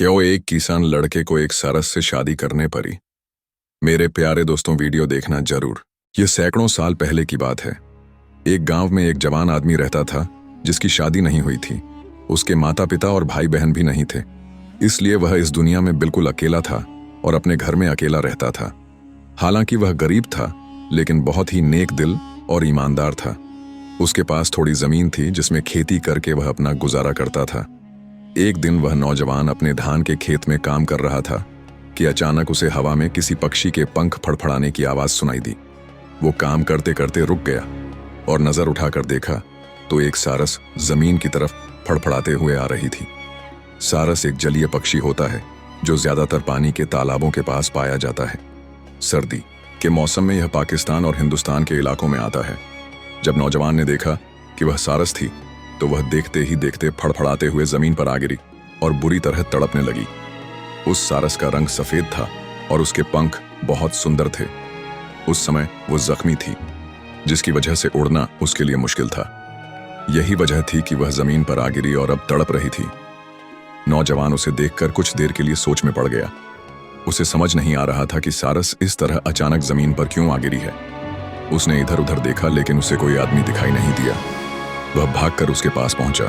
क्यों एक किसान लड़के को एक सारस से शादी करने पड़ी। मेरे प्यारे दोस्तों, वीडियो देखना जरूर। ये सैकड़ों साल पहले की बात है। एक गांव में एक जवान आदमी रहता था जिसकी शादी नहीं हुई थी। उसके माता पिता और भाई बहन भी नहीं थे, इसलिए वह इस दुनिया में बिल्कुल अकेला था और अपने घर में अकेला रहता था। हालांकि वह गरीब था, लेकिन बहुत ही नेक दिल और ईमानदार था। उसके पास थोड़ी जमीन थी जिसमें खेती करके वह अपना गुजारा करता था। एक दिन वह नौजवान अपने धान के खेत में काम कर रहा था कि अचानक उसे हवा में किसी पक्षी के पंख फड़फड़ाने की आवाज सुनाई दी। वो काम करते करते रुक गया और नजर उठाकर देखा तो एक सारस जमीन की तरफ फड़फड़ाते हुए आ रही थी। सारस एक जलीय पक्षी होता है जो ज्यादातर पानी के तालाबों के पास पाया जाता है। सर्दी के मौसम में यह पाकिस्तान और हिंदुस्तान के इलाकों में आता है। जब नौजवान ने देखा कि वह सारस थी तो वह देखते ही देखते फड़फड़ाते हुए जमीन पर आ गिरी और बुरी तरह तड़पने लगी। उस सारस का रंग सफेद था और उसके पंख बहुत सुंदर थे। उस समय वो जख्मी थी, जिसकी वजह से उड़ना उसके लिए मुश्किल था। यही वजह थी कि वह जमीन पर आ गिरी और अब तड़प रही थी। नौजवान उसे देखकर कुछ देर के लिए सोच में पड़ गया। उसे समझ नहीं आ रहा था कि सारस इस तरह अचानक जमीन पर क्यों आ गिरी है। उसने इधर उधर देखा, लेकिन उसे कोई आदमी दिखाई नहीं दिया। वह भागकर उसके पास पहुंचा।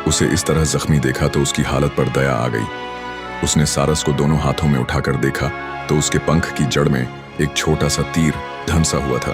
उसे इस तरह जख्मी देखा तो उसकी हालत पर दया आ गई। उसने सारस को दोनों हाथों में उठाकर देखा तो उसके पंख की जड़ में एक छोटा सा तीर धंसा हुआ था।